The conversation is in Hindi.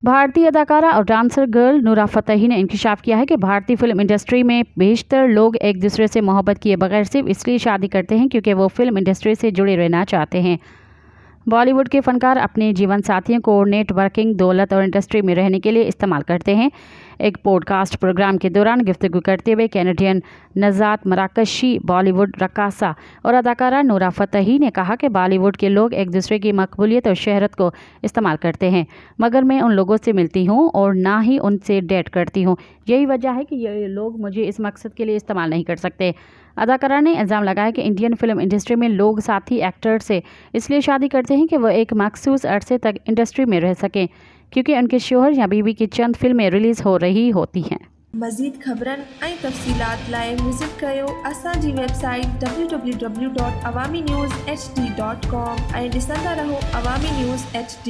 भारतीय अदाकारा और डांसर गर्ल नूरा फतेही ने इंकशाफ किया है कि भारतीय फिल्म इंडस्ट्री में बेशतर लोग एक दूसरे से मोहब्बत किए बगैर सिर्फ इसलिए शादी करते हैं क्योंकि वो फिल्म इंडस्ट्री से जुड़े रहना चाहते हैं। बॉलीवुड के फनकार अपने जीवन साथियों को नेटवर्किंग, दौलत और इंडस्ट्री में रहने के लिए इस्तेमाल करते हैं। एक पॉडकास्ट प्रोग्राम के दौरान गुफ्तगू करते हुए कैनेडियन नजात मराकशी बॉलीवुड रक्कासा और अदाकारा नूरा फतेही ने कहा कि बॉलीवुड के लोग एक दूसरे की मकबूलियत और शहरत को इस्तेमाल करते हैं, मगर मैं उन लोगों से मिलती हूँ और ना ही उनसे डेट करती हूँ। यही वजह है कि ये लोग मुझे इस मकसद के लिए इस्तेमाल नहीं कर सकते। अदाकारा ने इल्ज़ाम लगाया कि इंडियन फिल्म इंडस्ट्री में लोग साथी एक्टर से इसलिए शादी करते हैं कि वह एक मखसूस अरसे तक इंडस्ट्री में रह सकें, क्योंकि उनके शोहर या बीवी की चंद फिल्में रिलीज़ हो रही होती हैं। मज़ीद ख़बरनि ऐं तफ़सीलात लाइ विज़िट कयो असांजी वेबसाइट www.awamiNewsHD.com ऐं ॾिसंदा रहो अवामी न्यूज़ HD।